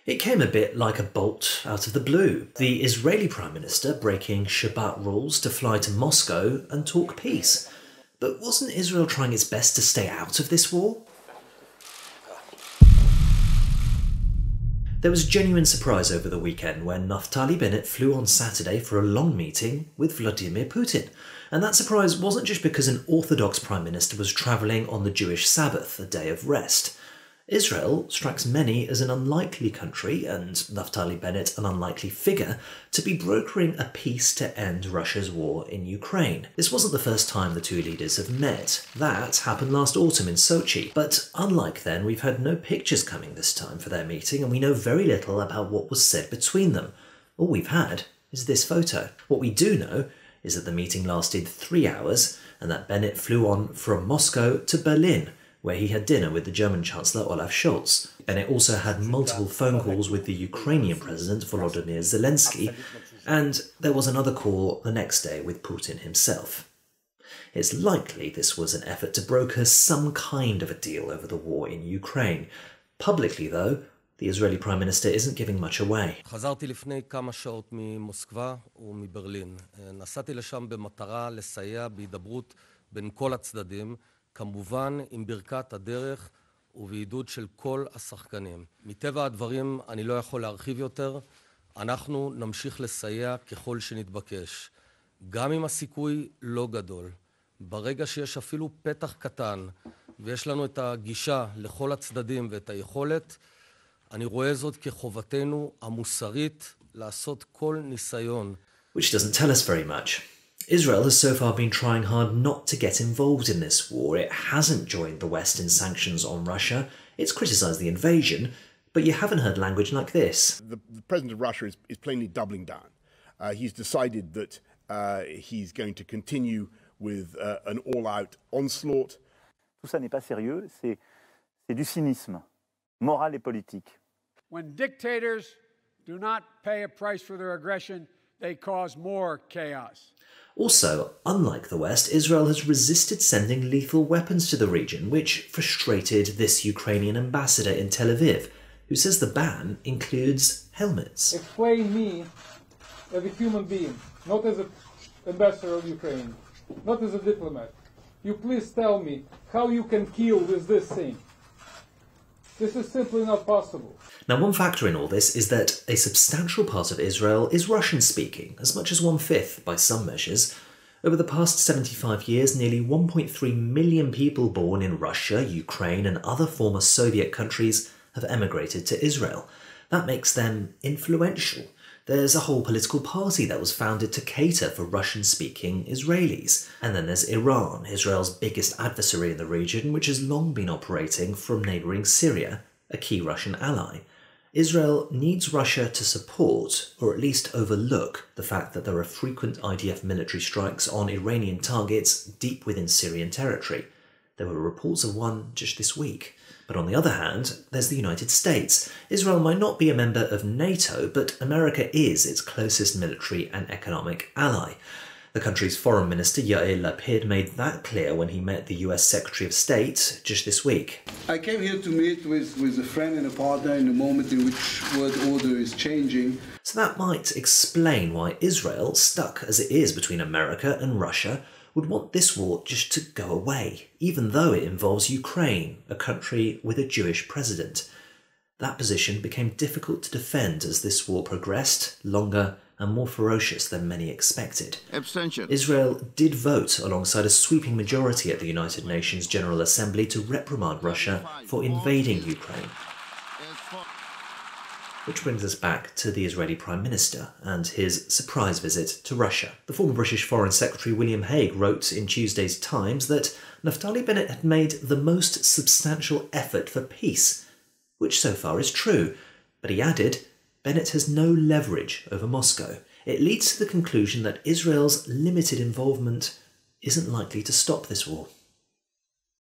It came a bit like a bolt out of the blue. The Israeli Prime Minister breaking Shabbat rules to fly to Moscow and talk peace. But wasn't Israel trying its best to stay out of this war? There was genuine surprise over the weekend when Naftali Bennett flew on Saturday for a long meeting with Vladimir Putin. And that surprise wasn't just because an Orthodox Prime Minister was travelling on the Jewish Sabbath, a day of rest. Israel strikes many as an unlikely country, and Naftali Bennett an unlikely figure, to be brokering a peace to end Russia's war in Ukraine. This wasn't the first time the two leaders have met. That happened last autumn in Sochi. But unlike then, we've had no pictures coming this time for their meeting, and we know very little about what was said between them. All we've had is this photo. What we do know is that the meeting lasted 3 hours, and that Bennett flew on from Moscow to Berlin, where he had dinner with the German Chancellor Olaf Scholz. Bennett also had multiple phone calls with the Ukrainian President Volodymyr Zelensky, and there was another call the next day with Putin himself. It's likely this was an effort to broker some kind of a deal over the war in Ukraine. Publicly, though, the Israeli Prime Minister isn't giving much away. חזרתי לפני כמה שעות ממוסקבה ומברלין. נסעתי לשם במטרה לסייע בהידברות בין כל הצדדים, כמובן עם ברכת הדרך ובעידוד של כל השחקנים. מטבע הדברים אני לא יכול להרחיב יותר, אנחנו נמשיך לסייע ככל שנתבקש. גם אם הסיכוי לא גדול. ברגע שיש אפילו פתח קטן ויש לנו את הגישה לכל הצדדים ואת היכולת, אני רואה זאת כחובתנו המוסרית לעשות כל ניסיון. Which doesn't tell us very much. Israel has so far been trying hard not to get involved in this war. It hasn't joined the West in sanctions on Russia. It's criticised the invasion, but you haven't heard language like this. The president of Russia is plainly doubling down. He's decided that he's going to continue with an all-out onslaught. Tout ça n'est pas sérieux, c'est du cynisme, moral et politique. When dictators do not pay a price for their aggression, they cause more chaos. Also, unlike the West, Israel has resisted sending lethal weapons to the region, which frustrated this Ukrainian ambassador in Tel Aviv, who says the ban includes helmets. Explain me as a human being, not as an ambassador of Ukraine, not as a diplomat. You please tell me how you can kill with this thing. This is simply not possible. Now, one factor in all this is that a substantial part of Israel is Russian-speaking, as much as 1/5 by some measures. Over the past 75 years, nearly 1.3 million people born in Russia, Ukraine and other former Soviet countries have emigrated to Israel. That makes them influential. There's a whole political party that was founded to cater for Russian-speaking Israelis. And then there's Iran, Israel's biggest adversary in the region, which has long been operating from neighbouring Syria, a key Russian ally. Israel needs Russia to support, or at least overlook, the fact that there are frequent IDF military strikes on Iranian targets deep within Syrian territory. There were reports of one just this week. But on the other hand, there's the United States. Israel might not be a member of NATO, but America is its closest military and economic ally. The country's foreign minister, Yair Lapid, made that clear when he met the US Secretary of State just this week. I came here to meet with a friend and a partner in a moment in which world order is changing. So that might explain why Israel, stuck as it is between America and Russia, would want this war just to go away, even though it involves Ukraine, a country with a Jewish president. That position became difficult to defend as this war progressed, longer and more ferocious than many expected. Abstention. Israel did vote alongside a sweeping majority at the United Nations General Assembly to reprimand Russia for invading Ukraine. Which brings us back to the Israeli Prime Minister and his surprise visit to Russia. The former British Foreign Secretary William Hague wrote in Tuesday's Times that Naftali Bennett had made the most substantial effort for peace, which so far is true. But he added, Bennett has no leverage over Moscow. It leads to the conclusion that Israel's limited involvement isn't likely to stop this war.